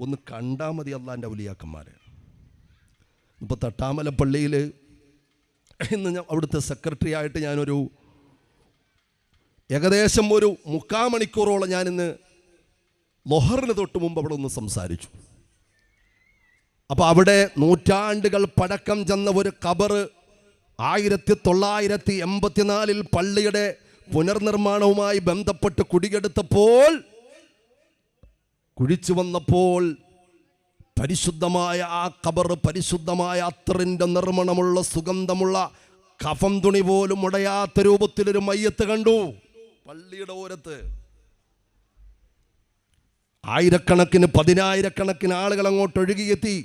ഒന്ന് കണ്ടാൽ മതി അള്ളാൻ്റെ ഔലിയാക്കന്മാരെ. ഇപ്പോൾ തട്ടാമല പള്ളിയിൽ ഇന്ന് അവിടുത്തെ സെക്രട്ടറി ആയിട്ട് ഞാനൊരു ഏകദേശം ഒരു 3/4 മണിക്കൂറോളം ഞാനിന്ന് ലൊഹറിന് തൊട്ട് മുമ്പ് അവിടെ ഒന്ന് സംസാരിച്ചു. അപ്പോൾ അവിടെ നൂറ്റാണ്ടുകൾ പഴക്കം ചെന്ന ഒരു ഖബർ 1984 പള്ളിയുടെ പുനർനിർമ്മാണവുമായി ബന്ധപ്പെട്ട് കുടിയെടുത്തപ്പോൾ കുഴിച്ചു വന്നപ്പോൾ പരിശുദ്ധമായ ആ ഖബർ, പരിശുദ്ധമായ അത്തറിൻ്റെ നിർമ്മണമുള്ള സുഗന്ധമുള്ള കഫം തുണി പോലും ഉടയാത്ത രൂപത്തിലൊരു മയ്യത്ത് കണ്ടു പള്ളിയുടെ ഓരത്ത്. ആയിരക്കണക്കിന് 10,000-കണക്കിന് ആളുകൾ അങ്ങോട്ട് ഒഴുകിയെത്തി.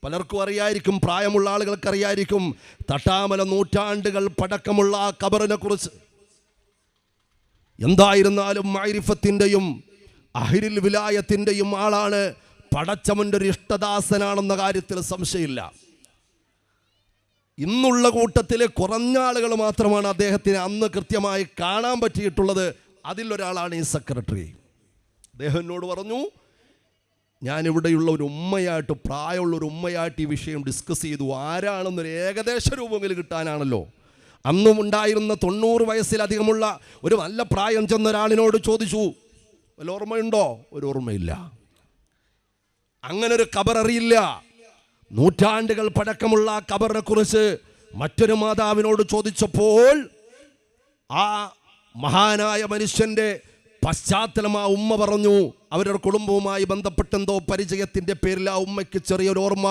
പലർക്കും അറിയായിരിക്കും, പ്രായമുള്ള ആളുകൾക്ക് അറിയായിരിക്കും തട്ടാമല നൂറ്റാണ്ടുകൾ പഴക്കമുള്ള ആ ഖബറിനെ കുറിച്ച്. എന്തായിരുന്നാലും മഅരിഫത്തിൻ്റെയും അഹ്ലുൽ വിലായത്തിൻ്റെയും ആളാണ്, പടച്ചവൻ്റെ ഒരു ഇഷ്ടദാസനാണെന്ന കാര്യത്തിൽ സംശയമില്ല. ഇന്നുള്ള കൂട്ടത്തിൽ കുറഞ്ഞ ആളുകൾ മാത്രമാണ് അദ്ദേഹത്തിന് അന്ന് കൃത്യമായി കാണാൻ പറ്റിയിട്ടുള്ളത്. അതിലൊരാളാണ് ഈ സെക്രട്ടറി. അദ്ദേഹം എന്നോട് പറഞ്ഞു, ഞാനിവിടെയുള്ള ഒരു ഉമ്മയായിട്ട്, പ്രായമുള്ളൊരു ഉമ്മയായിട്ട് ഈ വിഷയം ഡിസ്കസ് ചെയ്തു. ആരാണെന്നൊരു ഏകദേശ രൂപമെങ്കിലും കിട്ടാനാണല്ലോ. അന്നും ഉണ്ടായിരുന്ന 90 വയസ്സിലധികമുള്ള ഒരു നല്ല പ്രായം ചെന്ന ഒരാളിനോട് ചോദിച്ചു, വല്ല ഓർമ്മയുണ്ടോ? ഒരു ഓർമ്മയില്ല. അങ്ങനെ ഒരു ഖബർ അറിയില്ല. നൂറ്റാണ്ടുകൾ പഴക്കമുള്ള ആ ഖബറിനെ കുറിച്ച് മറ്റൊരു മാതാവിനോട് ചോദിച്ചപ്പോൾ ആ മഹാനായ മനുഷ്യൻ്റെ പശ്ചാത്തലം ആ ഉമ്മ പറഞ്ഞു. അവരുടെ കുടുംബവുമായി ബന്ധപ്പെട്ടെന്തോ പരിചയത്തിൻ്റെ പേരിൽ ആ ഉമ്മയ്ക്ക് ചെറിയൊരു ഓർമ്മ.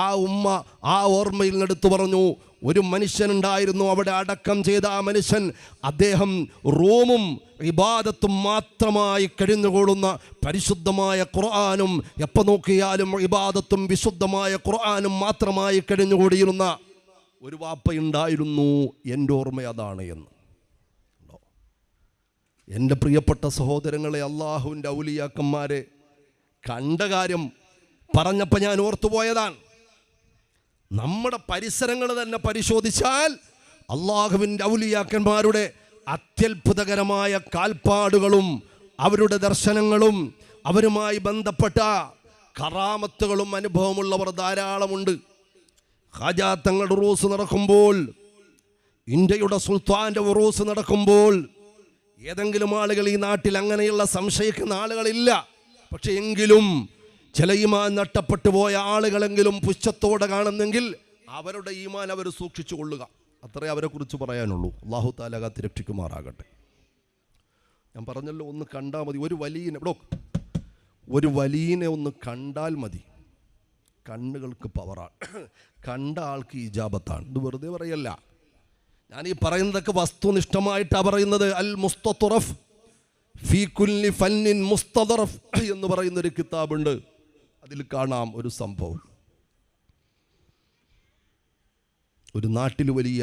ആ ഉമ്മ ആ ഓർമ്മയിൽ നിന്നെടുത്തു പറഞ്ഞു, ഒരു മനുഷ്യനുണ്ടായിരുന്നു അവിടെ അടക്കം ചെയ്ത ആ മനുഷ്യൻ, അദ്ദേഹം റൂമും ഇബാദത്തും മാത്രമായി കഴിഞ്ഞുകൂടുന്ന പരിശുദ്ധമായ ഖുർആനും എപ്പോൾ നോക്കിയാലും ഇബാദത്തും വിശുദ്ധമായ ഖുർആനും മാത്രമായി കഴിഞ്ഞുകൂടിയിരുന്ന ഒരു വാപ്പയുണ്ടായിരുന്നു. എൻ്റെ ഓർമ്മ അതാണ് എന്ന്. എൻ്റെ പ്രിയപ്പെട്ട സഹോദരങ്ങളെ, അള്ളാഹുവിൻ്റെ ഔലിയാക്കന്മാരെ കണ്ട കാര്യം പറഞ്ഞപ്പോൾ ഞാൻ ഓർത്തുപോയതാണ്. നമ്മുടെ പരിസരങ്ങൾ തന്നെ പരിശോധിച്ചാൽ അള്ളാഹുവിൻ്റെ ഔലിയാക്കന്മാരുടെ അത്യത്ഭുതകരമായ കാൽപ്പാടുകളും അവരുടെ ദർശനങ്ങളും അവരുമായി ബന്ധപ്പെട്ട കറാമത്തുകളും അനുഭവമുള്ളവർ ധാരാളമുണ്ട്. ഖാജാ തങ്ങളുടെ ഉറൂസ് നടക്കുമ്പോൾ, ഇന്ത്യയുടെ സുൽത്താൻ്റെ ഉറൂസ് നടക്കുമ്പോൾ ഏതെങ്കിലും ആളുകൾ ഈ നാട്ടിൽ അങ്ങനെയുള്ള സംശയിക്കുന്ന ആളുകളില്ല. പക്ഷെ എങ്കിലും ചില ഈമാൻ നഷ്ടപ്പെട്ടു പോയ ആളുകളെങ്കിലും പുച്ഛത്തോടെ കാണുന്നെങ്കിൽ അവരുടെ ഈമാൻ അവർ സൂക്ഷിച്ചു കൊള്ളുക. അത്രേ അവരെക്കുറിച്ച് പറയാനുള്ളൂ. അല്ലാഹു തആല കാത്തിരക്ഷിക്കുമാറാകട്ടെ. ഞാൻ പറഞ്ഞല്ലോ, ഒന്ന് കണ്ടാൽ മതി. ഒരു വലിയനെ ഒന്ന് കണ്ടാൽ മതി. കണ്ണുകൾക്ക് പവറാണ്. കണ്ട ആൾക്ക് ഇജാബത്താണ്. ഇത് വെറുതെ പറയല്ല. ഞാൻ ഈ പറയുന്നതൊക്കെ വസ്തുനിഷ്ഠമായിട്ടാണ് പറയുന്നത്. അൽ മുസ്തറഫ് ഫീ കുല്ലി ഫന്നിൻ മുസ്തദറഫ് എന്ന് പറയുന്നൊരു കിതാബുണ്ട്. അതിൽ കാണാം ഒരു സംഭവം. ഒരു നാട്ടിൽ വലിയ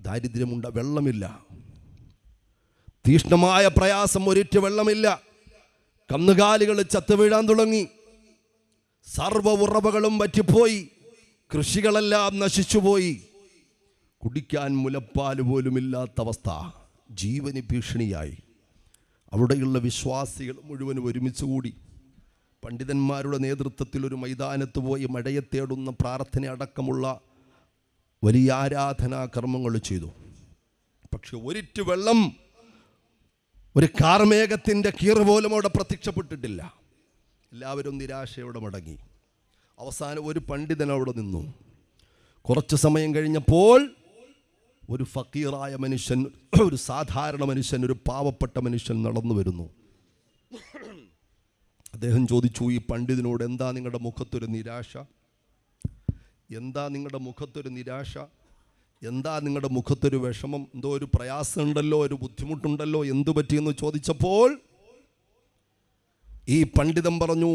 ദാരിദ്ര്യമുണ്ട്, വെള്ളമില്ല, തീഷ്ണമായ പ്രയാസം, ഒരിറ്റ് വെള്ളമില്ല, കന്നുകാലികൾ ചത്തു വീഴാൻ തുടങ്ങി, സർവ്വ ഉറവകളും വറ്റിപ്പോയി, കൃഷികളെല്ലാം നശിച്ചുപോയി, കുടിക്കാൻ മുലപ്പാൽ പോലുമില്ലാത്ത അവസ്ഥ, ജീവന് ഭീഷണിയായി. അവിടെയുള്ള വിശ്വാസികൾ മുഴുവനും ഒരുമിച്ച് കൂടി പണ്ഡിതന്മാരുടെ നേതൃത്വത്തിൽ ഒരു മൈതാനത്ത് പോയി മഴയെ തേടുന്ന പ്രാർത്ഥന അടക്കമുള്ള വലിയ ആരാധനാ കർമ്മങ്ങൾ ചെയ്തു. പക്ഷെ ഒരിറ്റ് വെള്ളം, ഒരു കാർമേഘത്തിൻ്റെ കീറ് പോലും അവിടെ പ്രത്യക്ഷപ്പെട്ടിട്ടില്ല. എല്ലാവരും നിരാശയോടെ മടങ്ങി. അവസാനം ഒരു പണ്ഡിതൻ അവിടെ നിന്നു. കുറച്ച് സമയം കഴിഞ്ഞപ്പോൾ ഒരു ഫക്കീറായ മനുഷ്യൻ, ഒരു സാധാരണ മനുഷ്യൻ, ഒരു പാവപ്പെട്ട മനുഷ്യൻ നടന്നു വരുന്നു. അദ്ദേഹം ചോദിച്ചു, ഈ പണ്ഡിതനോട്, എന്താ നിങ്ങളുടെ മുഖത്തൊരു നിരാശ? എന്താ നിങ്ങളുടെ മുഖത്തൊരു നിരാശ? എന്താ നിങ്ങളുടെ മുഖത്തൊരു വിഷമം? എന്തോ ഒരു പ്രയാസമുണ്ടല്ലോ, ഒരു ബുദ്ധിമുട്ടുണ്ടല്ലോ, എന്തു പറ്റിയെന്ന് ചോദിച്ചപ്പോൾ ഈ പണ്ഡിതൻ പറഞ്ഞു,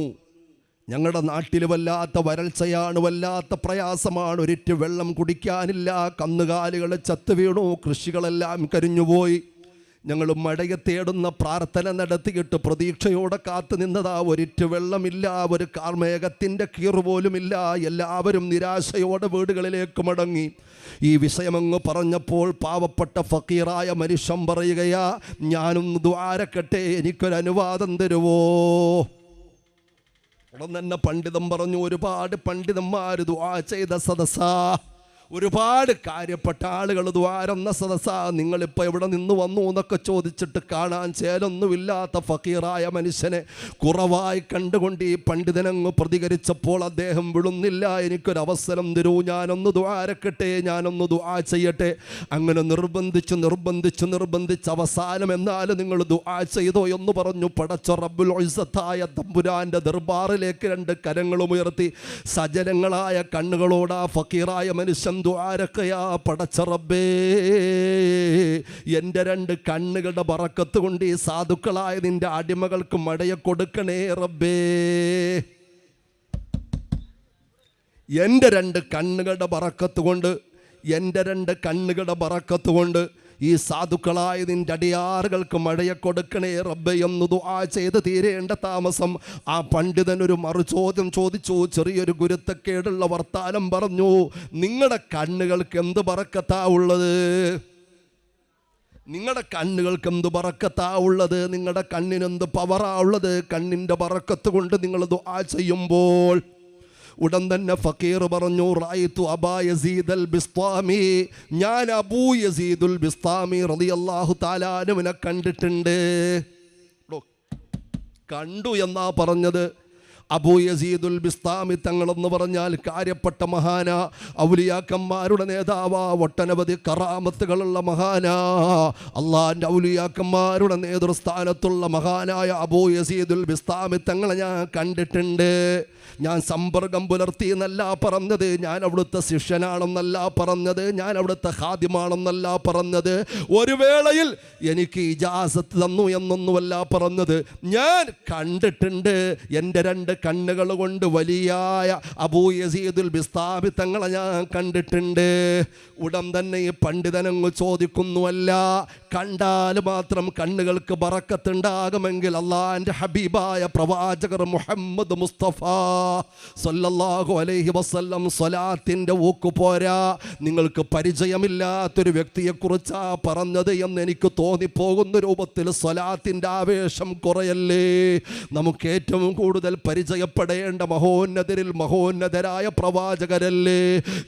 ഞങ്ങളുടെ നാട്ടിൽ വല്ലാത്ത വരൾച്ചയാണ്, വല്ലാത്ത പ്രയാസമാണ്, ഒരിറ്റ് വെള്ളം കുടിക്കാനില്ല, കന്നുകാലികൾ ചത്തു വീണു, കൃഷികളെല്ലാം കരിഞ്ഞുപോയി, ഞങ്ങൾ മഴയെ തേടുന്ന പ്രാർത്ഥന നടത്തിയിട്ട് പ്രതീക്ഷയോടെ കാത്തു നിന്നതാ, ഒരിറ്റ് വെള്ളമില്ല, ഒരു കാർമേഘത്തിൻ്റെ കീറ് പോലുമില്ല, എല്ലാവരും നിരാശയോടെ വീടുകളിലേക്ക് മടങ്ങി. ഈ വിഷയമങ്ങ് പറഞ്ഞപ്പോൾ പാവപ്പെട്ട ഫക്കീറായ മനുഷ്യൻ പറയുകയാ, ഞാനൊന്ന് ദ്വാരക്കട്ടെ, എനിക്കൊരു അനുവാദം തരുവോ? ഉടൻ തന്നെ പണ്ഡിതൻ പറഞ്ഞു, ഒരുപാട് പണ്ഡിതന്മാർ ദുആ ചെയ്ത സദസ്സാ, ഒരുപാട് കാര്യപ്പെട്ട ആളുകൾ ദ്വാരുന്ന സദസ്സാ, നിങ്ങളിപ്പോൾ എവിടെ നിന്ന് വന്നു എന്നൊക്കെ ചോദിച്ചിട്ട് കാണാൻ ചേലൊന്നുമില്ലാത്ത ഫക്കീറായ മനുഷ്യനെ കുറവായി കണ്ടുകൊണ്ട് ഈ പണ്ഡിതനങ്ങ് പ്രതികരിച്ചപ്പോൾ അദ്ദേഹം വിടുന്നില്ല, എനിക്കൊരവസരം തരൂ, ഞാനൊന്ന് ദ്വാരക്കട്ടെ, ഞാനൊന്ന് ദുആ ചെയ്യട്ടെ. അങ്ങനെ നിർബന്ധിച്ച് അവസാനം എന്നാലും നിങ്ങൾ ദുആ ചെയ്തോ എന്ന് പറഞ്ഞു. പടച്ച റബ്ബുൽ ഇസ്സത്തായ തമ്പുരാന്റെ ദർബാറിലേക്ക് രണ്ട് കരങ്ങളും ഉയർത്തി സജലങ്ങളായ കണ്ണുകളോട് ആ ഫക്കീറായ മനുഷ്യൻ ദുആരക്കയാ, പടച്ച റബ്ബേ, എൻ്റെ രണ്ട് കണ്ണുകളുടെ ബറക്കത്ത് കൊണ്ട് ഈ സാധുക്കളായ നിന്റെ അടിമകൾക്ക് മടയ കൊടുക്കണേ റബ്ബേ. എൻ്റെ രണ്ട് കണ്ണുകളുടെ ബറക്കത്ത് കൊണ്ട് ഈ സാധുക്കളായ നിന്റെ അടിയാറുകൾക്ക് മഴയെ കൊടുക്കണേ റബ്ബേ എന്ന് ദുആ ചെയ്ത് തീരേണ്ട താമസം ആ പണ്ഡിതൻ ഒരു മറുചോദ്യം ചോദിച്ചു. ചെറിയൊരു ഗുരുത്തക്കേടുള്ള വർത്താനം പറഞ്ഞു. നിങ്ങളുടെ കണ്ണുകൾക്ക് എന്ത് ബറക്കത്താ ഉള്ളത്? നിങ്ങളുടെ കണ്ണിനെന്ത് പവറാ ഉള്ളത്? കണ്ണിൻ്റെ ബറക്കത്ത് കൊണ്ട് നിങ്ങൾ ദുആ ചെയ്യുമ്പോൾ ഉടൻ തന്നെ ഫക്കീർ പറഞ്ഞു, റഅയ്തു അബാ യസീദ് അൽ ബിസ്താമി, ഞാൻ അബൂ യസീദുൽ ബിസ്താമി റളിയല്ലാഹു തആല അൻഹുവിനെ കണ്ടിട്ടുണ്ട്. കണ്ടു എന്നാ പറഞ്ഞത്. അബൂ യസീദുൽ ബിസ്താമി തങ്ങളെന്ന് പറഞ്ഞാൽ കാര്യപ്പെട്ട മഹാന, ഔലിയാക്കന്മാരുടെ നേതാവാ, ഒട്ടനവധി കറാമത്തുകളുള്ള മഹാനാ, അള്ളാഹിൻ്റെ ഔലിയാക്കന്മാരുടെ നേതൃസ്ഥാനത്തുള്ള മഹാനായ അബൂ യസീദുൽ ബിസ്താമി തങ്ങളെ ഞാൻ കണ്ടിട്ടുണ്ട്. ഞാൻ സമ്പർക്കം പുലർത്തി എന്നല്ല പറഞ്ഞത്, ഞാൻ അവിടുത്തെ ശിഷ്യനാണെന്നല്ല പറഞ്ഞത്, ഞാൻ അവിടുത്തെ ഖാദിമാണെന്നല്ല പറഞ്ഞത്, ഒരു വേളയിൽ എനിക്ക് ഇജാസത്ത് തന്നു എന്നൊന്നുമല്ല പറഞ്ഞത്. ഞാൻ കണ്ടിട്ടുണ്ട്, എൻ്റെ രണ്ട് കണ്ണുകൾ കൊണ്ട് വലിയായ അബൂ യസീദുൽ ബിസ്താമി തങ്ങളെ ഞാൻ കണ്ടിട്ടുണ്ട്. ഉടൻ തന്നെ ഈ പണ്ഡിതനങ്ങ് ചോദിക്കുന്നുവല്ല, കണ്ടാൽ മാത്രം കണ്ണുകൾക്ക് ബറക്കത്തുണ്ടാകുമെങ്കിൽ അള്ളാഹിൻ്റെ ഹബീബായ പ്രവാചകർ മുഹമ്മദ് മുസ്തഫ സല്ലല്ലാഹു അലൈഹി വസല്ലം സ്വലാത്തിൻ്റെ ഊക്ക് പോരാ, നിങ്ങൾക്ക് പരിചയമില്ലാത്തൊരു വ്യക്തിയെക്കുറിച്ചാ പറഞ്ഞത് എന്ന് എനിക്ക് തോന്നിപ്പോകുന്ന രൂപത്തിൽ സ്വലാത്തിൻ്റെ ആവേശം കുറയല്ലേ? നമുക്ക് ഏറ്റവും കൂടുതൽ പരിചയപ്പെടേണ്ട മഹോന്നതരിൽ മഹോന്നതരായ പ്രവാചകരല്ലേ?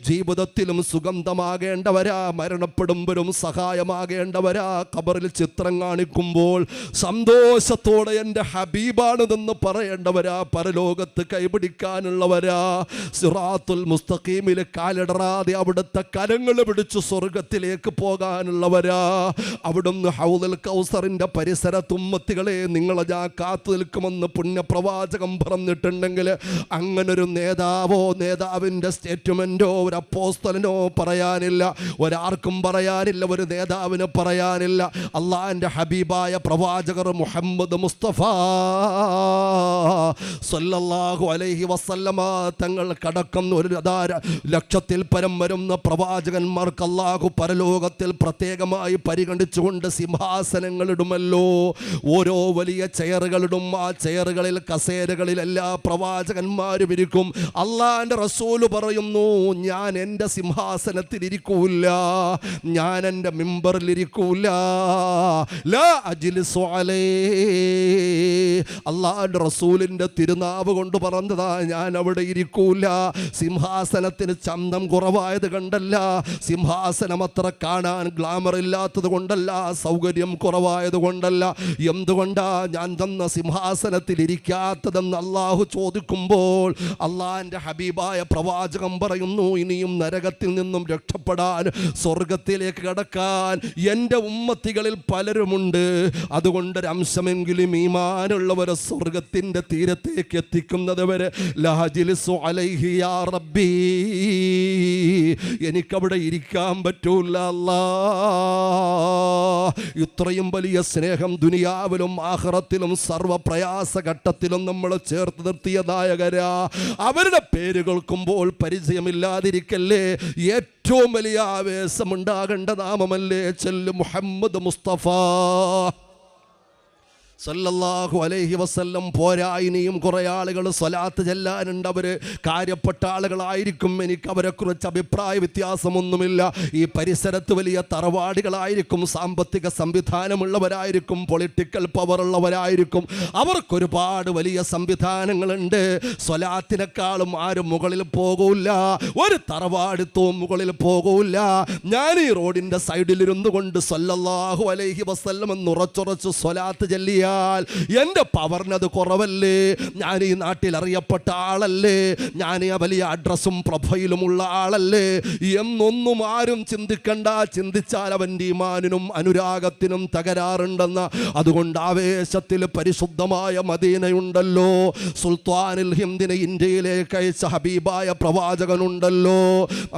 ജീവിതത്തിലും സുഗന്ധമാകേണ്ടവരാ, മരണപ്പെടുമ്പോഴും സഹായമാകേണ്ടവരാ. ഖബറിൽ ചിത്രം കാണിക്കുമ്പോൾ സന്തോഷത്തോടെ എൻ്റെ ഹബീബാണിതെന്ന് പറയേണ്ടവരാ, പരലോകത്ത് കൈപിടിക്കാനുള്ളവരാ, സിറാത്തുൽ മുസ്തഖീമിൽ കാലിടറാതെ അവിടുത്തെ കരങ്ങൾ പിടിച്ച് സ്വർഗത്തിലേക്ക് പോകാനുള്ളവരാ. അവിടുന്ന് ഹൗദുൽ കൗസറിൻ്റെ പരിസരത്ത് ഉമ്മത്തികളെ നിങ്ങളെ ഞാൻ കാത്തു നിൽക്കുമെന്ന് പുണ്യപ്രവാചകം പറഞ്ഞിട്ടുണ്ടെങ്കിൽ അങ്ങനൊരു നേതാവോ നേതാവിൻ്റെ സ്റ്റേറ്റ്മെൻറ്റോ ഒരു അപ്പോസ്തലനോ പറയാനില്ല, ഒരാർക്കും പറയാനില്ല, ഒരു നേതാവിന് പറയാനില്ല. അള്ളാഹിൻ്റെ ഹബീബായ പ്രവാചകർ മുഹമ്മദ് മുസ്തഫ സല്ലല്ലാഹു അലൈഹി വസല്ലമ തങ്ങൾ കടക്കം ഒരു ലക്ഷത്തിൽ പരം വരുന്ന പ്രവാചകന്മാർക്ക് അല്ലാഹു പരലോകത്തിൽ പ്രത്യേകമായി പരിഗണിച്ചുകൊണ്ട് സിംഹാസനങ്ങളിടുമല്ലോ. ഓരോ വലിയ ചെയറുകളിടും. ആ ചെയറുകളിൽ കസേരകളിൽ എല്ലാ പ്രവാചകന്മാരും ഇരിക്കും. അള്ളാഹിൻ്റെ റസൂല് പറയുന്നു, ഞാൻ എൻ്റെ സിംഹാസനത്തിൽ ഇരിക്കൂല, ഞാൻ എൻ്റെ മിമ്പറിൽ ഇരിക്കൂല. ലാ അജ്ലിസു അലൈഹി, അള്ളാഹിൻ്റെ റസൂലിൻ്റെ തിരുനാവ് കൊണ്ട് പറഞ്ഞതാ, ഞാൻ അവിടെ ഇരിക്കൂല. സിംഹാസനത്തിന് ചന്തം കുറവായത് കണ്ടല്ല, സിംഹാസനം അത്ര കാണാൻ ഗ്ലാമർ ഇല്ലാത്തത് കൊണ്ടല്ല, സൗകര്യം കുറവായത് കൊണ്ടല്ല. എന്തുകൊണ്ടാ ഞാൻ തന്ന സിംഹാസനത്തിൽ ഇരിക്കാത്തതെന്ന് അള്ളാഹു ചോദിക്കുമ്പോൾ അള്ളാഹിൻ്റെ ഹബീബായ പ്രവാചകം പറയുന്നു, ഇനിയും നരകത്തിൽ നിന്നും രക്ഷപ്പെടാൻ, സ്വർഗത്തിലേക്ക് കടക്കാൻ എൻ്റെ ഉമ്മത്തികളിൽ പലരുമുണ്ട്. അതുകൊണ്ടൊരംശമെങ്കിലും ഈമാനുള്ളവരെ സ്വർഗത്തിൻ്റെ തീരത്തേക്ക് എത്തിക്കുന്നത് വരെ ലാ അജ്ലിസു അലൈഹി യാ റബ്ബി, എനിക്കവിടെ ഇരിക്കാൻ പറ്റൂല അല്ലാ. ഇത്രയും വലിയ സ്നേഹം ദുനിയാവിലും ആഖിറത്തിലും സർവപ്രയാസഘട്ടത്തിലും നമ്മൾ ചേർത്ത് നിർത്തിയ നായകരാ. അവരുടെ പേര് കേൾക്കുമ്പോൾ പരിചയമില്ലാതിരിക്കല്ലേ? ഏറ്റവും വലിയ ആവേശമുണ്ടാകേണ്ട നാമമല്ലേ ചെല്ലു മുഹമ്മദ് മുസ്തഫ സല്ലല്ലാഹു അലൈഹി വസല്ലം പോരാ, ഇനിയും കുറേ ആളുകൾ സ്വലാത്ത് ചെല്ലാനുണ്ട്. അവർ കാര്യപ്പെട്ട ആളുകളായിരിക്കും, എനിക്ക് അവരെക്കുറിച്ച് അഭിപ്രായ വ്യത്യാസമൊന്നുമില്ല. ഈ പരിസരത്ത് വലിയ തറവാടികളായിരിക്കും, സാമ്പത്തിക സംവിധാനമുള്ളവരായിരിക്കും, പൊളിറ്റിക്കൽ പവറുള്ളവരായിരിക്കും, അവർക്കൊരുപാട് വലിയ സംവിധാനങ്ങളുണ്ട്. സ്വലാത്തിനേക്കാളും ആരും മുകളിൽ പോകൂല, ഒരു തറവാടിത്തവും മുകളിൽ പോകൂല. ഞാൻ ഈ റോഡിൻ്റെ സൈഡിലിരുന്നു കൊണ്ട് സല്ലല്ലാഹു അലൈഹി വസല്ലം എന്ന് ഉറച്ചുറച്ച് സ്വലാത്ത് ചെല്ലിയ എന്റെ പവറിനത് കുറവല്ലേ? ഞാൻ ഈ നാട്ടിൽ അറിയപ്പെട്ട ആളല്ലേ? ഞാൻ ഈ വലിയ അഡ്രസ്സും പ്രൊഫൈലുമുള്ള ആളല്ലേ എന്നൊന്നും ആരും ചിന്തിക്കണ്ട. ചിന്തിച്ചാൽ അവൻ്റെ ഈമാനിനും അനുരാഗത്തിനും തകരാറുണ്ടെന്ന്. അതുകൊണ്ട് ആവേശത്തിൽ പരിശുദ്ധമായ മദീനയുണ്ടല്ലോ, സുൽത്താനുൽ ഹിന്ദിനെ ഇന്ത്യയിലേക്ക് അയച്ച ഹബീബായ പ്രവാചകനുണ്ടല്ലോ,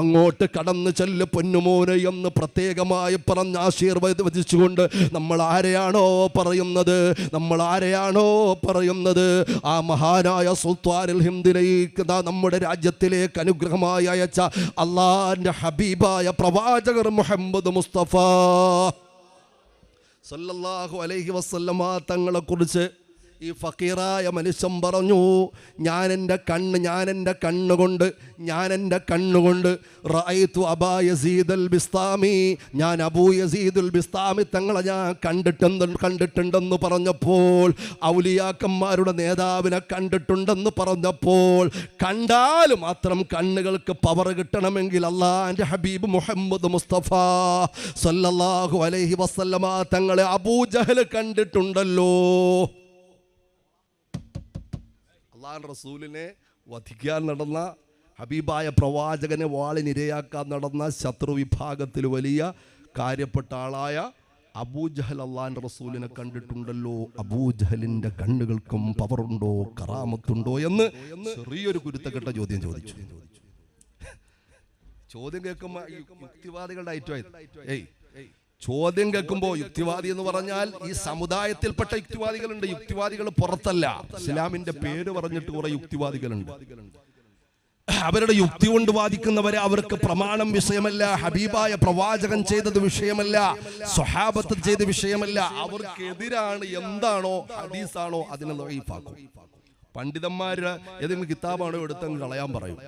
അങ്ങോട്ട് കടന്നു ചെല്ല് പൊന്നുമോനെ എന്ന് പ്രത്യേകമായി പറഞ്ഞ് ആശീർവദിച്ചുകൊണ്ട് നമ്മൾ ആരെയാണോ പറയുന്നത്, ആ മഹാനായ സുൽത്താനുൽ ഹിന്ദിലേക്ക് നമ്മുടെ രാജ്യത്തിലേക്ക് അനുഗ്രഹമായി അയച്ച അള്ളാന്റെ ഹബീബായ പ്രവാചകർ മുഹമ്മദ് മുസ്തഫ സല്ലല്ലാഹു അലൈഹി വസല്ലമ തങ്ങളെ കുറിച്ച് ഈ ഫക്കീറായ മനുഷ്യൻ പറഞ്ഞു, ഞാൻ എൻ്റെ കണ്ണുകൊണ്ട് റഅയ്തു അബാ യസീദുൽ ബിസ്താമി, ഞാൻ അബൂ യസീദുൽ ബിസ്താമി തങ്ങളെ ഞാൻ കണ്ടിട്ടുണ്ടെന്ന് പറഞ്ഞപ്പോൾ, ഔലിയാക്കന്മാരുടെ നേതാവിനെ കണ്ടിട്ടുണ്ടെന്ന് പറഞ്ഞപ്പോൾ, കണ്ടാൽ മാത്രം കണ്ണുകൾക്ക് പവർ കിട്ടണമെങ്കിൽ അല്ലാഹുവിൻ്റെ ഹബീബ് മുഹമ്മദ് മുസ്തഫ സല്ലല്ലാഹു അലൈഹി വസല്ലമ തങ്ങളെ അബൂജഹൽ കണ്ടിട്ടുണ്ടല്ലോ. റസൂലിനെ വധിക്കാൻ നടന്ന, ഹബീബായ പ്രവാചകനെ വാളിനിരയാക്കാൻ നടന്ന ശത്രു വിഭാഗത്തിൽ വലിയ കാര്യപ്പെട്ട ആളായ അബൂജഹൽ അള്ളാന്റെ റസൂലിനെ കണ്ടിട്ടുണ്ടല്ലോ. അബൂജഹലിന്റെ കണ്ണുകൾക്കും പവറുണ്ടോ, കറാമത്തുണ്ടോ എന്ന് ചെറിയൊരു കുരുത്തക്കെട്ട ചോദ്യം ചോദിച്ചു. ചോദ്യം കേൾക്കുമ്പോൾ യുക്തിവാദികളുടെ ഐറ്റമായി ചോദ്യം കേൾക്കുമ്പോൾ, യുക്തിവാദി എന്ന് പറഞ്ഞാൽ ഈ സമുദായത്തിൽപ്പെട്ട യുക്തിവാദികളുണ്ട്, യുക്തിവാദികൾ പുറത്തല്ല. ഇസ്ലാമിന്റെ പേര് പറഞ്ഞിട്ട് കുറെ യുക്തിവാദികളുണ്ട്. അവരുടെ യുക്തി കൊണ്ട് വാദിക്കുന്നവരെ, അവർക്ക് പ്രമാണം വിഷയമല്ല, ഹബീബായ പ്രവാചകൻ ചെയ്തത് വിഷയമല്ല, സ്വഹാബത്ത് ചെയ്ത വിഷയമല്ല, അവർക്കെതിരാണ്. എന്താണോ ഹദീസാണോ അതിനെ ദഈഫാക്കും. പണ്ഡിതന്മാര് ഏതെങ്കിലും കിതാബാണോ എടുത്തങ്ങ് കളയാൻ പറയും.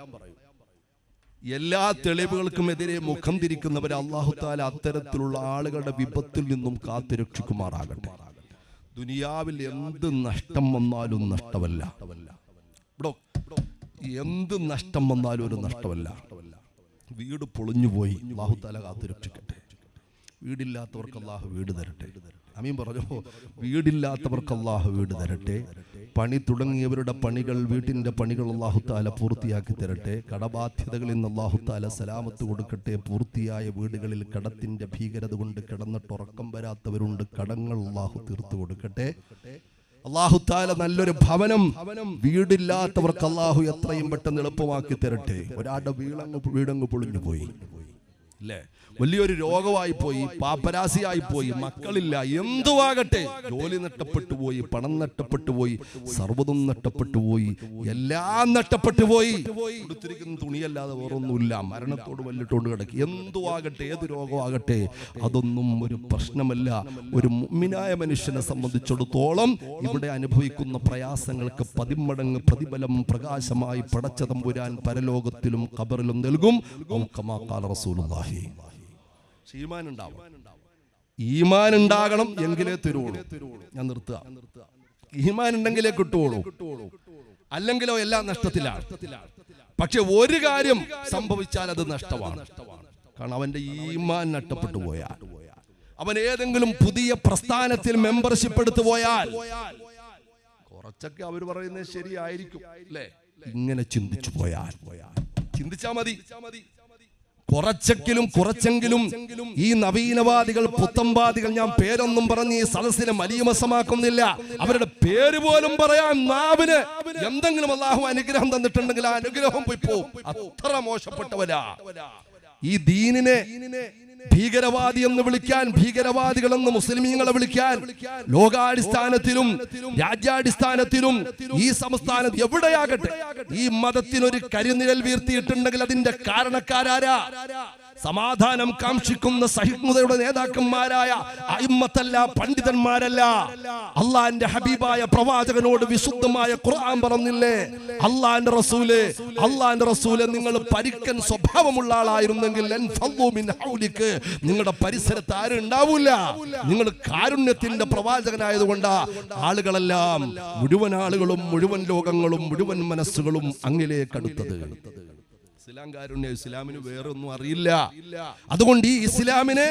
എല്ലാ തെളിവുകൾക്കും എതിരെ മുഖം തിരിക്കുന്നവരെ അല്ലാഹു തആല അത്തരത്തിലുള്ള ആളുകളുടെ വിപത്തിൽ നിന്നും കാത്തുരക്ഷിക്കുമാറാകട്ടെ. ദുനിയാവിൽ എന്ത് നഷ്ടം വന്നാലും നഷ്ടമല്ല, എന്ത് നഷ്ടം വന്നാലും ഒരു നഷ്ടമല്ല. വീട് പൊളിഞ്ഞുപോയി, അല്ലാഹു തആല കാത്തുരക്ഷിക്കട്ടെ. വീടില്ലാത്തവർക്ക് അല്ലാഹു വീട് തരട്ടെ. അമീൻ പറഞ്ഞു. വീടില്ലാത്തവർക്ക് അല്ലാഹു വീട് തരട്ടെ. പണി തുടങ്ങിയവരുടെ പണികൾ, വീട്ടിൻ്റെ പണികൾ അല്ലാഹു തആല പൂർത്തിയാക്കി തരട്ടെ. കടബാധ്യതകളിൽ നിന്ന് അല്ലാഹു തആല സലാമത്ത് കൊടുക്കട്ടെ. പൂർത്തിയായ വീടുകളിൽ കടത്തിൻ്റെ ഭീകരത കൊണ്ട് കിടന്നിട്ട് ഉറക്കം വരാത്തവരുണ്ട്, കടങ്ങൾ അല്ലാഹു തീർത്തു കൊടുക്കട്ടെ. അല്ലാഹു തആല നല്ലൊരു ഭവനം വീടില്ലാത്തവർക്ക് അല്ലാഹു എത്രയും പെട്ടെന്ന് എളുപ്പമാക്കി തരട്ടെ. ഒരാളുടെ വീടങ്ങ് പൊളിഞ്ഞു പോയി അല്ലേ, വലിയൊരു രോഗമായി പോയി, പാപ്പരാസിയായി പോയി, മക്കളില്ല, എന്തുവാകട്ടെ, ജോലി നഷ്ടപ്പെട്ടു പോയി, പണം നഷ്ടപ്പെട്ടു പോയി, സർവ്വതും നഷ്ടപ്പെട്ടു പോയി, എല്ലാം നഷ്ടപ്പെട്ടു പോയി, കൊടുത്തിരിക്കുന്ന തുണിയല്ലാതെ വേറൊന്നുമില്ല, മരണത്തോട് വല്ലിട്ടുകൊണ്ട് കിടക്കി. എന്തുവാകട്ടെ, ഏത് രോഗമാകട്ടെ, അതൊന്നും ഒരു പ്രശ്നമല്ല. ഒരു മുഅ്മിനായ മനുഷ്യനെ സംബന്ധിച്ചിടത്തോളം ഇവിടെ അനുഭവിക്കുന്ന പ്രയാസങ്ങൾക്ക് 10 മടങ്ങ് പ്രതിഫലം പ്രകാശമായി പടച്ച തമ്പുരാൻ പരലോകത്തിലും ഖബറിലും നൽകും. കമാ ഖാല റസൂലുള്ളാഹി. ഈമാൻ ഉണ്ടാകണം, എങ്കിലേ തരുള്ളൂ. ഞാൻ നിർത്തുക. ഈമാൻ ഉണ്ടെങ്കിലേ കിട്ടുള്ളൂ, അല്ലെങ്കിലോ എല്ലാം നഷ്ടത്തിലാണ്. പക്ഷെ ഒരു കാര്യം സംഭവിച്ചാൽ അത് നഷ്ടമാണ്. കാരണം അവന്റെ ഈമാൻ നഷ്ടപ്പെട്ടു പോയാൽ, അവൻ ഏതെങ്കിലും പുതിയ പ്രസ്ഥാനത്തിൽ മെമ്പർഷിപ്പ് എടുത്തു പോയാൽ, കുറച്ചൊക്കെ അവർ പറയുന്നത് ശരിയായിരിക്കും അല്ലേ, ഇങ്ങനെ ചിന്തിച്ചു പോയാൽ, ചിന്തിച്ചാ മതി. കുറച്ചെങ്കിലും ഈ നവീനവാദികൾ, പുത്തംവാദികൾ, ഞാൻ പേരൊന്നും പറഞ്ഞ് ഈ സദസ്സിനെ മലീമസമാക്കുന്നില്ല, അവരുടെ പേര് പോലും പറയാൻ നാവിന് എന്തെങ്കിലും അല്ലാഹു അനുഗ്രഹം തന്നിട്ടുണ്ടെങ്കിൽ ആ അനുഗ്രഹം പോയി പോവും. അത്ര മോശപ്പെട്ടവരാ. ഈ ദീനിനെ ഭീകരവാദി എന്ന് വിളിക്കാൻ, ഭീകരവാദികളെന്ന് മുസ്ലിമീങ്ങളെ വിളിക്കാൻ, ലോകാടിസ്ഥാനത്തിലും രാജ്യാടിസ്ഥാനത്തിലും ഈ സംസ്ഥാനത്ത് എവിടെയാകട്ടെ ഈ മതത്തിനൊരു കരിനിഴൽ വീർത്തിയിട്ടുണ്ടെങ്കിൽ അതിന്റെ കാരണക്കാരാരാ? സമാധാനം കാംക്ഷിക്കുന്ന സഹിഷ്ണുതയുടെ നേതാക്കന്മാരായ അയിമ്മത്തല്ല, പണ്ഡിതന്മാരല്ല. അള്ളാന്റെ ഹബീബായ പ്രവാചകനോട് വിശുദ്ധമായ ഖുർആൻ പറഞ്ഞില്ലേ, അള്ളാന്റെ റസൂല് നിങ്ങൾ പരിക്കൻ സ്വഭാവമുള്ള ആളായിരുന്നെങ്കിൽ നിങ്ങളുടെ പരിസരത്ത് ആരും ഉണ്ടാവൂല. നിങ്ങൾ കാരുണ്യത്തിന്റെ പ്രവാചകനായതുകൊണ്ട് ആളുകളെല്ലാം, മുഴുവൻ ആളുകളും, മുഴുവൻ ലോകങ്ങളും, മുഴുവൻ മനസ്സുകളും അങ്ങിലേക്ക് അടുത്തത്. ഇസ്ലാം കാരുണ്യം, ഇസ്ലാമിന് വേറെ ഒന്നും അറിയില്ല. അതുകൊണ്ട് ഈ ഇസ്ലാമിനെ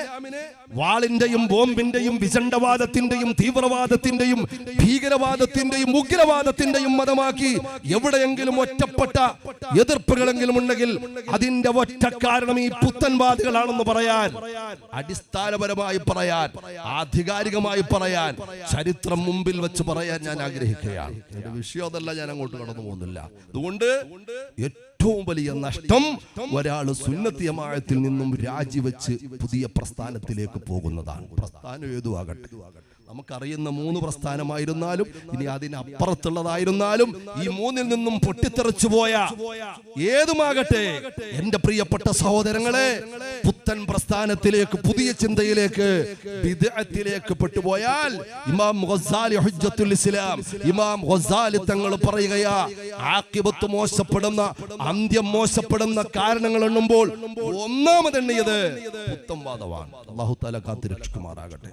വാളിന്റെയും ബോംബിന്റെയും വിചണ്ഡവാദത്തിന്റെയും തീവ്രവാദത്തിന്റെയും ഭീകരവാദത്തിന്റെയും ഉഗ്രവാദത്തിന്റെയും മതമാക്കി എവിടെയെങ്കിലും ഒറ്റപ്പെട്ട എതിർപ്പുകളെങ്കിലും ഉണ്ടെങ്കിൽ അതിന്റെ ഒറ്റ കാരണം ഈ പുത്തൻവാദികളാണെന്ന് പറയാൻ, അടിസ്ഥാനപരമായി പറയാൻ, ആധികാരികമായി പറയാൻ, ചരിത്രം മുമ്പിൽ വെച്ച് പറയാൻ ഞാൻ ആഗ്രഹിക്കുകയാണ്. എന്റെ വിഷയം അതല്ല, ഞാൻ അങ്ങോട്ട് കടന്നു പോകുന്നില്ല. അതുകൊണ്ട് ഏറ്റവും വലിയ നഷ്ടം ഒരാൾ സുന്നത്തി ജമാഅത്തിൽ നിന്നും രാജിവെച്ച് പുതിയ പ്രസ്ഥാനത്തിലേക്ക് പോകുന്നതാണ്. പ്രസ്ഥാനം ഏതുമാകട്ടെ, നമുക്കറിയുന്ന 3 പ്രസ്ഥാനമായിരുന്നാലും ഇനി അതിനപ്പുറത്തുള്ളതായിരുന്നാലും ഈ 3-ൽ നിന്നും പൊട്ടിത്തെറിച്ചു പോയ ഏതുമാകട്ടെ, എന്റെ പ്രിയപ്പെട്ട സഹോദരങ്ങളെ, പുത്തൻ പ്രസ്ഥാനത്തിലേക്ക്, പുതിയ ചിന്തയിലേക്ക്, ബിദ്അത്തിലേക്ക് പെട്ടുപോയാൽ ഇമാം ഗസാലി ഹുജ്ജത്തുൽ ഇസ്ലാം, ഇമാം ഗസാലി തങ്ങൾ പറയുകയാ, ആഖിബത്ത് മോശപ്പെടുന്ന, അന്ത്യം മോശപ്പെടുന്ന കാരണങ്ങൾ എണ്ണുമ്പോൾ ഒന്നാമതെണ്ണിയത് പുത്തൻവാദമാണ്. അല്ലാഹു തആല കാത്തുരക്ഷിക്കുമാറാകട്ടെ.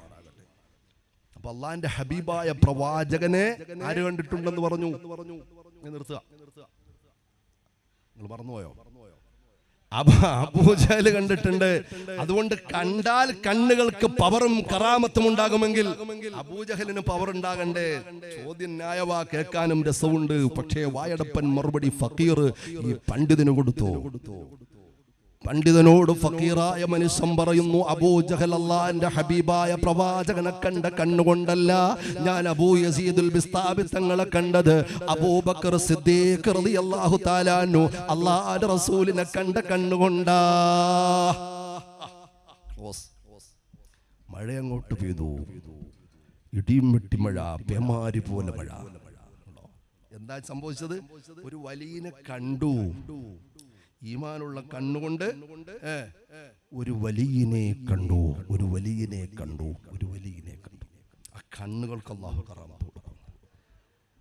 അപ്പൊ അള്ളാന്റെ ഹബീബായ പ്രവാചകനെ ആര് കണ്ടിട്ടുണ്ടെന്ന് പറഞ്ഞു? നിർത്തുക, നിങ്ങൾ മറന്നുപോയോ? അബൂജഹൽ കണ്ടിട്ടുണ്ട്. അതുകൊണ്ട് കണ്ടാൽ കണ്ണുകൾക്ക് പവറും കറാമത്തും ഉണ്ടാകുമെങ്കിൽ അബൂജഹലിന് പവർ ഉണ്ടാകണ്ടേ? ചോദ്യം ന്യായവാ, കേൾക്കാനും രസമുണ്ട്. പക്ഷേ വായടപ്പൻ മറുപടി ഫക്കീർ ഈ പണ്ഡിതന് കൊടുത്തു. പണ്ഡിതനോട് ഫക്കീറായ മനുഷ്യൻ പറയുന്നു, അബൂജഹൽ അല്ലാഹുവിന്റെ ഹബീബായ പ്രവാചകനെ കണ്ട കണ്ണുകൊണ്ടല്ല, ഞാൻ അബൂ യസീദുൽ ബിസ്താബി തങ്ങളെ കണ്ടത് അബൂബക്കർ സിദ്ദീഖ് റളിയല്ലാഹു തആല അൻഹു അല്ലാഹുവിന്റെ റസൂലിനെ കണ്ട കണ്ണുകൊണ്ടാ. മഴ അങ്ങോട്ട് പെയ്തു, ഇടിയും വെട്ടി മഴ, പേമാരി പോലെ മഴ. എന്താ സംഭവിച്ചത്? ഒരു വലിയനെ കണ്ടു. ഈമാനുള്ള കണ്ണുകൊണ്ട് ഒരു വലിയനെ കണ്ടു, ഒരു വലിയനെ കണ്ടു, ഒരു വലിയനെ കണ്ടു. ആ കണ്ണുകൾക്ക് അല്ലാഹു കറാമത്ത് കൊടുക്കും.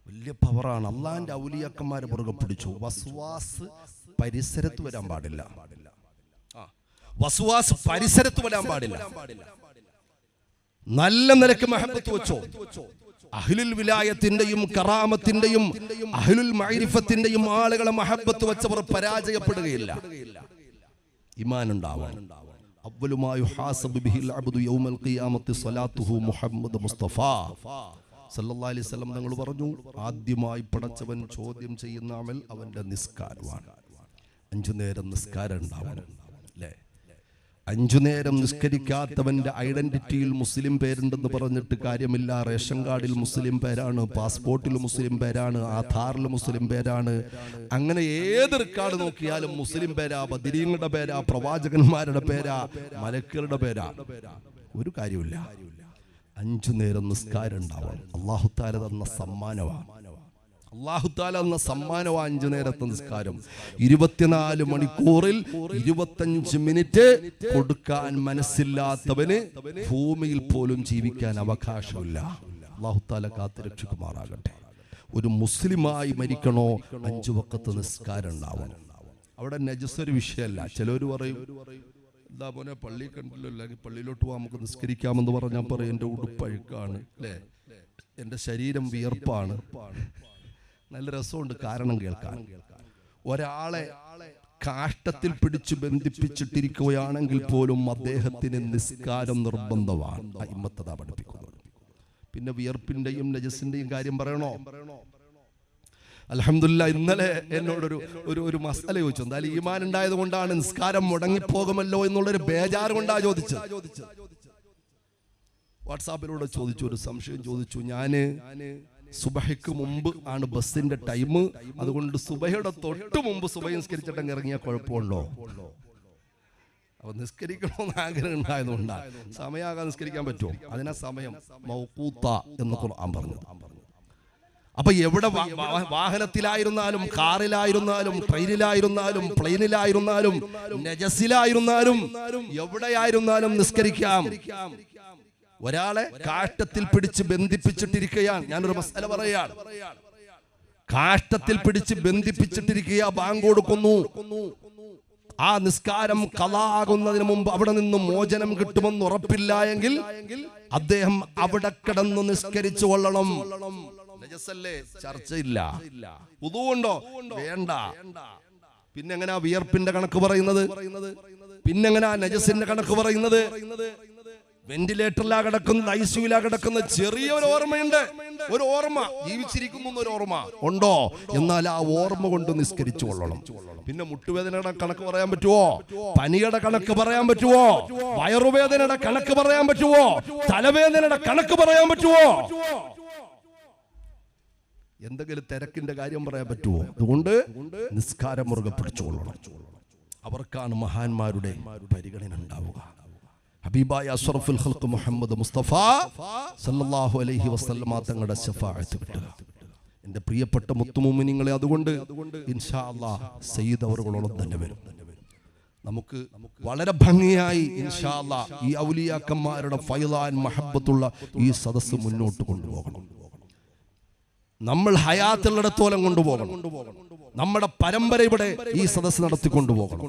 വലിയ പവറാണ്. അള്ളാഹിന്റെ ഔലിയാക്കന്മാരെ പുറകെ പിടിച്ചു. വസ്വാസ് പരിസരത്ത് വരാൻ പാടില്ല. വസ്വാസ് പരിസരത്ത് വരാൻ പാടില്ല. നല്ല നിലക്ക് മഹബത്ത് വെച്ചോ. അഹ്ലുൽ വിലായത്തിന്റെയും കറാമത്തിന്റെയും അഹ്ലുൽ മഅരിഫത്തിന്റെയും ആളുകളെ മഹബത്ത് വെച്ചവർ പരാജയപ്പെടുകയില്ല. ഈമാൻ ഉണ്ടാവണം. അവ്വലു മാ യുഹാസബു ബിഹിൽ അബ്ദു യൗമൽ ഖിയാമത്തി സ്വലാത്തുഹു മുഹമ്മദ് മുസ്തഫ സല്ലല്ലാഹു അലൈഹി വസല്ലം തങ്ങൾ പറഞ്ഞു, ആദ്യമായി പടച്ചവൻ ചോദ്യം ചെയ്യുന്ന അമൽ അവന്റെ നിസ്കാരമാണ്. 5 നേരം നിസ്കാരം ഉണ്ടാവണം. അല്ലേ? 5 നേരം നിസ്കരിക്കാത്തവന്റെ ഐഡന്റിറ്റിയിൽ മുസ്ലിം പേരുണ്ടെന്ന് പറഞ്ഞിട്ട് കാര്യമില്ല. റേഷൻ കാർഡിൽ മുസ്ലിം പേരാണ്, പാസ്പോർട്ടിൽ മുസ്ലിം പേരാണ്, ആധാറിൽ മുസ്ലിം പേരാണ്. അങ്ങനെ ഏത് റെക്കോർഡ് നോക്കിയാലും മുസ്ലിം പേരാ, ബദരീങ്ങളുടെ പേരാ, പ്രവാചകന്മാരുടെ പേരാ, മലക്കുകളുടെ പേരാ. ഒരു കാര്യമില്ല. 5 നേരം നിസ്കാരം ഉണ്ടാവണം. അല്ലാഹു തആല തന്ന സമ്മാനമാണ്. അല്ലാഹു തആല എന്ന സമ്മാനം 5 നേരത്തെ നിസ്കാരം. 24 മണിക്കൂറിൽ 25 മിനിറ്റ് കൊടുക്കാൻ മനസ്സില്ലാത്തവന് ഭൂമിയിൽ പോലും ജീവിക്കാൻ അവകാശമില്ല. അല്ലാഹു തആല കാത്തുരക്ഷിക്കുമാറാകട്ടെ. ഒരു മുസ്ലിമായി മരിക്കണോ 5 വഖത്ത് നിസ്കാരം ഉണ്ടാവണം. അവിടെ നജസ് ഒരു വിഷയമല്ല. ചിലർ പറയും, എന്താ മോനെ പള്ളി കണ്ടില്ലോ, അല്ലെങ്കിൽ പള്ളിയിലോട്ട് പോകാൻ നമുക്ക് നിസ്കരിക്കാമെന്ന് പറഞ്ഞാൽ പറയും എൻ്റെ ഉടുപ്പഴുക്കാണ്, അല്ലേ, എൻ്റെ ശരീരം വിയർപ്പാണ്. നല്ല രസമുണ്ട് കാരണം കേൾക്കാൻ. ഒരാളെ കാഷ്ടത്തിൽ പിടിച്ചു ബന്ധിപ്പിച്ചിട്ടിരിക്കുകയാണെങ്കിൽ പോലും അദ്ദേഹത്തിന് നിസ്കാരം നിർബന്ധമാണ്. അയിമ്മത്ത് അതാ പഠിപ്പിക്കുന്നത്. പിന്നെ വിയർപ്പിന്റെയും നജസിന്റെയും കാര്യം പറയണോ? അൽഹംദുലില്ലാഹ് ഇന്നലെ എന്നോടൊരു ഒരു മസാല ചോദിച്ചു. എന്തായാലും ഈമാൻ ഉണ്ടായത് കൊണ്ടാണ് നിസ്കാരം മുടങ്ങിപ്പോകുമല്ലോ എന്നുള്ളൊരു ബേജാറ് കൊണ്ടാ ചോദിച്ചത്. വാട്സാപ്പിലൂടെ ചോദിച്ചു, ഒരു സംശയം ചോദിച്ചു. ഞാന് സുബഹയ്ക്ക് മുമ്പ് ആണ് ബസ്സിന്റെ ടൈം, അതുകൊണ്ട് സുബഹയുടെ തൊട്ട് മുമ്പ് സുബഹ നിസ്കരിച്ചിട്ടങ്ങ് ഇറങ്ങിയാൽ കുഴപ്പമുണ്ടോ? അപ്പൊ നിസ്കരിക്കണമെന്ന് ആഗ്രഹം ഉണ്ടായതുകൊണ്ടാണ്. സമയമാകാൻ നിസ്കരിക്കാൻ പറ്റുമോ? അതിനാ സമയം മൗഖൂത്ത എന്ന് ഖുർആൻ പറഞ്ഞു. അപ്പൊ എവിടെ വാഹനത്തിലായിരുന്നാലും, കാറിലായിരുന്നാലും, ട്രെയിനിലായിരുന്നാലും, പ്ലെയിനിലായിരുന്നാലും, നജസിലായിരുന്നാലും, എവിടെയായിരുന്നാലും നിസ്കരിക്കാം. ഒരാളെ കാഷ്ടത്തിൽ പിടിച്ച് ബന്ധിപ്പിച്ചിട്ടിരിക്കുകയാണ്. ഞാനൊരു മസല പറയാണ്. കാഷ്ടത്തിൽ പിടിച്ച് ബന്ധിപ്പിച്ചിട്ടിരിക്കുക, ബാങ്ക് കൊടുക്കുന്നു. ആ നിസ്കാരം ഖളാ ആകുന്നതിന് മുമ്പ് അവിടെ നിന്ന് മോചനം കിട്ടുമെന്ന് ഉറപ്പില്ല എങ്കിൽ അദ്ദേഹം അവിടെ കിടന്ന് നിസ്കരിച്ചു കൊള്ളണം. നജസല്ലേ, ചർച്ചയില്ല. ഉദുവുണ്ടോ? വേണ്ട. പിന്നെങ്ങനാ വിയർപ്പിന്റെ കണക്ക് പറയുന്നത്? പിന്നെങ്ങനാ നജസിന്റെ കണക്ക് പറയുന്നത്? വെന്റിലേറ്ററിലാ കിടക്കുന്നത്, ഐസിയുലാ കിടക്കുന്നത്, ചെറിയ ഒരു ഓർമ്മയുണ്ട്, ഒരു ഓർമ്മ, ജീവിച്ചിരിക്കുന്നു എന്നൊരു ഓർമ്മ ഉണ്ടോ? എന്നാൽ ആ ഓർമ്മ കൊണ്ട് നിസ്കരിച്ചു കൊള്ളണം. പിന്നെ മുട്ടുവേദനയുടെ കണക്ക് പറയാൻ പറ്റുമോ? പനിയുടെ കണക്ക് പറയാൻ പറ്റുമോ? വയറുവേദനയുടെ കണക്ക് പറയാൻ പറ്റുമോ? തലവേദനയുടെ കണക്ക് പറയാൻ പറ്റുമോ? എന്തെങ്കിലും തിരക്കിന്റെ കാര്യം പറയാൻ പറ്റുമോ? അതുകൊണ്ട് നിസ്കാരം മുറുകെ പിടിച്ചുകൊള്ളണം. അവർക്കാണ് മഹാന്മാരുടെ പരിഗണന ഉണ്ടാവുക. ഹബീബായ അഷ്റഫുൽ ഖൽഖ് മുഹമ്മദ് മുസ്തഫ സല്ലല്ലാഹു അലൈഹി വസല്ലമ തങ്ങളുടെ ശഫാഅത്ത് കിട്ടുക. എൻ്റെ പ്രിയപ്പെട്ട മുത്തുമുഅ്മിനീങ്ങളെ, അതുകൊണ്ട് ഇൻഷാ അല്ലാഹ് സയ്യിദ് അവറുകളോളം തന്നെ വരും. നമുക്ക് വളരെ ഭംഗിയായി ഇൻഷാ അല്ലാഹ് ഈ ഔലിയാക്കന്മാരുടെ ഫൈളാൻ മഹബ്ബത്തുള്ള ഈ സദസ്സ് മുന്നോട്ട് കൊണ്ടുപോകണം. നമ്മൾ ഹയാത്തുള്ളിടത്തോളം കൊണ്ടുപോകണം. നമ്മുടെ പരമ്പര ഇവിടെ ഈ സദസ്സ് നടത്തിക്കൊണ്ടുപോകണം.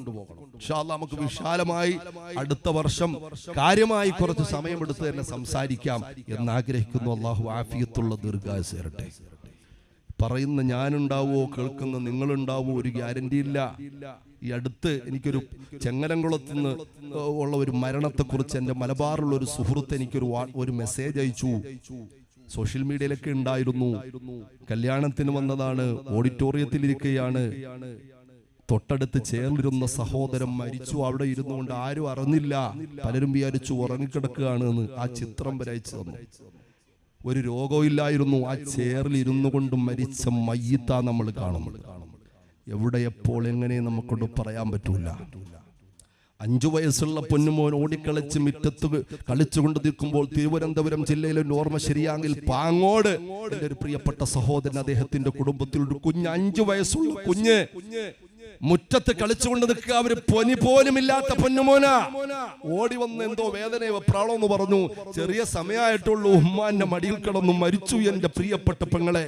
ഇൻഷാ അല്ലാഹ് നമുക്ക് വിശാലമായി അടുത്ത വർഷം കാര്യമായി കുറച്ച് സമയമെടുത്ത് തന്നെ സംസാരിക്കാം എന്നാഗ്രഹിക്കുന്നു. അല്ലാഹു ആഫിയത്തുള്ള ദീർഘായുസ്സ് തരട്ടെ. പറയുന്ന ഞാനുണ്ടാവോ, കേൾക്കുന്ന നിങ്ങളുണ്ടാവോ, ഒരു ഗ്യാരണ്ടി ഇല്ല. ഈ അടുത്ത് എനിക്കൊരു ചെങ്ങലംകുളത്തുനിന്ന് ഉള്ള ഒരു മരണത്തെക്കുറിച്ച് എൻ്റെ മലബാറുള്ള ഒരു സുഹൃത്ത് എനിക്കൊരു മെസ്സേജ് അയച്ചു. സോഷ്യൽ മീഡിയയിലൊക്കെ ഉണ്ടായിരുന്നു. കല്യാണത്തിന് വന്നതാണ്, ഓഡിറ്റോറിയത്തിലിരിക്കുകയാണ്, തൊട്ടടുത്ത് ചേർന്നിരുന്ന സഹോദരൻ മരിച്ചു. അവിടെ ഇരുന്നുകൊണ്ട് ആരും അറിഞ്ഞില്ല, പലരും വിചാരിച്ചു ഉറങ്ങിക്കിടക്കുകയാണ് എന്ന്. ആ ചിത്രം വരെ അയച്ചു തന്നു. ഒരു രോഗവും ഇല്ലായിരുന്നു. ആ ചേറിൽ ഇരുന്നു കൊണ്ട് മരിച്ച മയ്യിത്താ നമ്മൾ കാണുന്നത്. എവിടെ, എപ്പോൾ, എങ്ങനെ നമുക്കൊണ്ട് പറയാൻ പറ്റൂല. 5 വയസ്സുള്ള പൊന്നുമോൻ ഓടിക്കളിച്ച് മുറ്റത്ത് കളിച്ചുകൊണ്ട് നിൽക്കുമ്പോൾ തിരുവനന്തപുരം ജില്ലയിലെ ഓർമ്മ ശരിയാങ്കിൽ പാങ്ങോട് എൻ്റെ ഒരു പ്രിയപ്പെട്ട സഹോദരൻ, അദ്ദേഹത്തിന്റെ കുടുംബത്തിൽ ഒരു കുഞ്ഞ്, 5 വയസ്സുള്ള കുഞ്ഞ് മുറ്റത്ത് കളിച്ചുകൊണ്ട് നിൽക്കുക. അവര് പൊനി പോലും ഇല്ലാത്ത പൊന്നുമോന ഓടി വന്ന് എന്തോ വേദനയോ പ്രാളം എന്ന് പറഞ്ഞു. ചെറിയ സമയമായിട്ടുള്ളൂ, ഉമ്മാന്റെ മടിയിൽ കിടന്നു മരിച്ചു. എന്റെ പ്രിയപ്പെട്ട പെങ്ങളെ,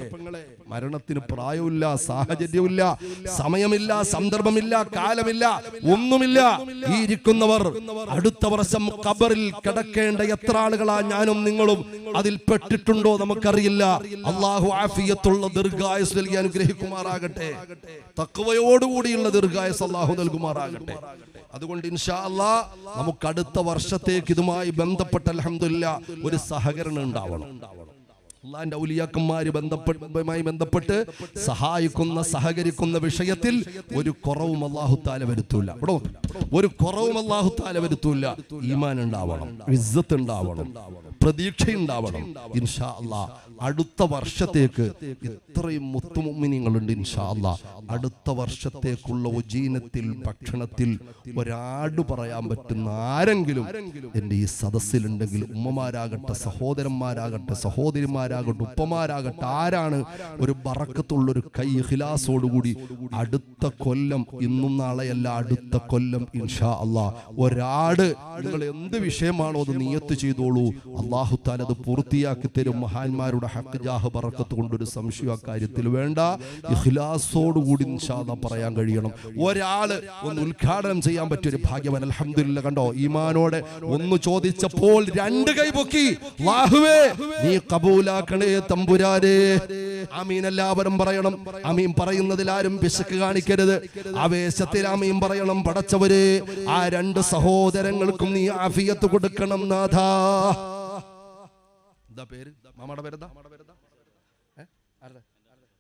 മരണത്തിന് പ്രായമില്ല, സാഹചര്യമില്ല, സമയമില്ല, സന്ദർഭമില്ല, കാലമില്ല, ഒന്നുമില്ല. ഈ ഇരിക്കുന്നവർ അടുത്ത വർഷം ഖബറിൽ കിടക്കേണ്ട എത്ര ആളുകളാ ഞാനും നിങ്ങളും അതിൽ പെട്ടിട്ടുണ്ടോ നമുക്കറിയില്ല. അല്ലാഹു ആഫിയത്തുള്ള ദീർഘായുസ്സ് നൽകി അനുഗ്രഹിക്കുമാറാകട്ടെ. തഖ്വയോടുകൂടിയുള്ള ദീർഘായുസ്സ് അല്ലാഹു നൽകുമാറാകട്ടെ. അതുകൊണ്ട് ഇൻഷാ അല്ലാഹ് നമുക്ക് അടുത്ത വർഷത്തേക്ക് ഇതുമായി ബന്ധപ്പെട്ട് അൽഹംദുലില്ലാഹ് ഒരു സഹകരണം ഉണ്ടാവണം. അല്ലാഹുവിന്റെ ഔലിയാക്കന്മാര് ബന്ധപ്പെട്ട് സഹായിക്കുന്ന, സഹകരിക്കുന്ന വിഷയത്തിൽ ഒരു കുറവും അല്ലാഹു തആല വരുത്തൂല. ഒരു കുറവും അല്ലാഹു തആല വരുത്തൂല. ഈമാൻ ഉണ്ടാവണം, ഇസ്സത്ത് ഉണ്ടാവണം, പ്രതീക്ഷയുണ്ടാവണം. ഇൻഷാ അല്ലാഹ് അടുത്ത വർഷത്തേക്ക് ഇത്രയും മുത്തുമുഅ്മിനീങ്ങളുണ്ട്. ഇൻഷാ അല്ലാഹ് അടുത്ത വർഷത്തേക്കുള്ള ഉജീനത്തിൽ, ഭക്ഷണത്തിൽ ഒരാട് പറയാൻ പറ്റുന്ന ആരെങ്കിലും എൻ്റെ ഈ സദസ്സിലുണ്ടെങ്കിൽ, ഉമ്മമാരാകട്ടെ, സഹോദരന്മാരാകട്ടെ, സഹോദരിമാരാകട്ടെ, ഉപ്പമാരാകട്ടെ, ആരാണ് ഒരു ബറക്കത്തുള്ളൊരു കൈ ഇഖ്ലാസോടുകൂടി അടുത്ത കൊല്ലം, ഇന്നും നാളെയല്ല, അടുത്ത കൊല്ലം ഇൻഷാ അല്ലാഹ് ഒരാട്, നിങ്ങൾ എന്ത് വിഷയമാണോ അത് നിയത്ത് ചെയ്തോളൂ. അല്ലാഹു തആല അത് പൂർത്തിയാക്കി തരും. മഹാന്മാരുടെ ഹഖ് ജാഹ് ബറക്കത്ത് കൊണ്ടൊരു സംശയം അക്കാര്യത്തിൽ വേണ്ട. ഇഖ്ലാസോടുകൂടി ഇൻഷാ അല്ലാഹ് പറയാൻ കഴിയണം. ഒരാള് ഒന്ന് ഉദ്ഘാടനം ചെയ്യാൻ പറ്റിയൊരു ഭാഗ്യവാൻ. അൽഹംദുലില്ലാഹ്. കണ്ടോ, ഈമാനോടെ ഒന്ന് ചോദിച്ചപ്പോൾ 2 കൈ പൊക്കി. അല്ലാഹുവേ നീ കബൂലാക്കണേ തമ്പുരാനേ. ആമീൻ. എല്ലാവരും പറയണം. ആമീൻ പറയുന്നതിൽ ആരും പിശുക്ക് കാണിക്കരുത്. ആവേശത്തിൽ ആമീൻ പറയണം. പടച്ചവരെ, ആ 2 സഹോദരങ്ങൾക്കും നീ ആഫിയത്ത് കൊടുക്കണം നാഥാ. എന്താ പേര്? മാമയുടെ പേരെന്താ?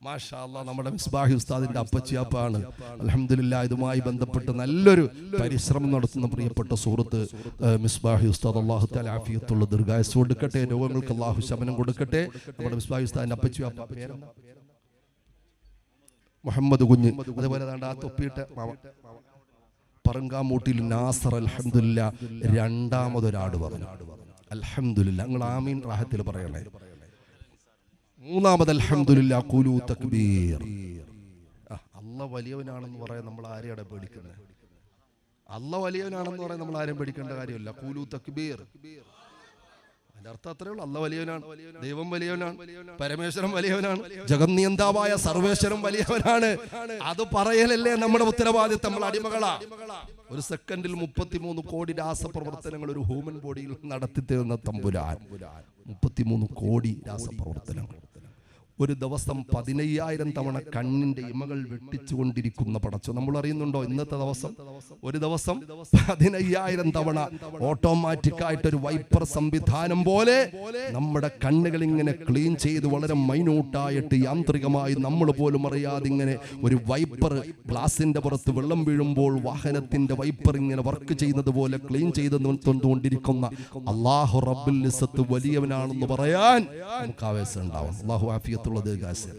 മാഷാ അല്ലാഹ്, നമ്മുടെ മിസ്ബാഹി ഉസ്താദിന്റെ അപ്പച്ചിയാപ്പാണ്. അൽഹംദുലില്ലാഹ്. ഇതുമായി ബന്ധപ്പെട്ട് നല്ലൊരു പരിശ്രമം നടത്തുന്ന പ്രിയപ്പെട്ട സുഹൃത്ത് മിസ്ബാഹി ഉസ്താദ്, അല്ലാഹു തആല ആഫിയത്തുള്ള ദീർഘായുസ്സ് കൊടുക്കട്ടെ. രോഗങ്ങൾക്ക് അല്ലാഹു ശമനം കൊടുക്കട്ടെ. നമ്മുടെ മിസ്ബാഹി ഉസ്താദിന്റെ അപ്പച്ചിയാപ്പ പേരെന്താ? മുഹമ്മദ് കുഞ്ഞ്. അതേപോലെ ആ തൊപ്പിയിട്ട് പറങ്കാമൂട്ടിൽ നാസർ. അൽഹംദുലില്ലാഹ്. 2ാമതൊരാട് പറഞ്ഞു. അൽഹംദുലില്ലാഹ്. നിങ്ങൾ ആമീൻ റാഹത്തിൽ പറയണേ. മൂന്നാമത് അൽഹംദുലില്ലാ ഖൂലൂ തക്ബീർ. അല്ലാഹ് വലിയവനാണെന്ന് പറയാൻ നമ്മൾ ആരെയാണ് പേടിക്കുന്നത്? അല്ലാഹ് വലിയവനാണെന്ന് പറയാൻ നമ്മൾ ആരെയും പേടിക്കേണ്ട കാര്യമില്ല. ഖൂലൂ തക്ബീർ, അതിന്റെ അർത്ഥം അത്രേ ഉള്ളൂ. അല്ലാഹ് വലിയവനാണ്, ദൈവം വലിയവനാണ്, പരമേശ്വരൻ വലിയവനാണ്, ജഗന്നിയന്താവായ സർവേശ്വരൻ വലിയവനാണ്. അത് പറയലല്ലേ നമ്മുടെ ഉത്തരവാദിത്തം. നമ്മൾ അടിമകളാ. ഒരു സെക്കൻഡിൽ 33 കോടി രാസപ്രവർത്തനങ്ങൾ ഒരു ഹ്യൂമൻ ബോഡിയിൽ നടത്തി തീർന്ന തമ്പുരാൻ. 33 കോടി രാസപ്രവർത്തനങ്ങൾ. ഒരു ദിവസം 15,000 തവണ കണ്ണിന്റെ ഇമകൾ വെട്ടിച്ചുകൊണ്ടിരിക്കുന്ന പടച്ചോ. നമ്മൾ അറിയുന്നുണ്ടോ? ഇന്നത്തെ ദിവസം ഒരു ദിവസം 15,000 തവണ ഓട്ടോമാറ്റിക് ആയിട്ടൊരു വൈപ്പർ സംവിധാനം പോലെ നമ്മുടെ കണ്ണുകൾ ഇങ്ങനെ ക്ലീൻ ചെയ്ത് വളരെ മൈന്യൂട്ടായിട്ട് യാന്ത്രികമായി നമ്മൾ പോലും അറിയാതെ ഇങ്ങനെ ഒരു വൈപ്പർ ഗ്ലാസിന്റെ പുറത്ത് വെള്ളം വീഴുമ്പോൾ വാഹനത്തിന്റെ വൈപ്പർ ഇങ്ങനെ വർക്ക് ചെയ്യുന്നത് പോലെ ക്ലീൻ ചെയ്ത് കൊണ്ടിരിക്കുന്ന അല്ലാഹു റബ്ബുൽ ഇസ്സത്ത് വലിയവനാണെന്ന് പറയാൻ നമുക്ക് ആവേശം ഉണ്ടാവും. അല്ലാഹു ആഫിയത്തുള്ള ദീർഘായുസ്സ്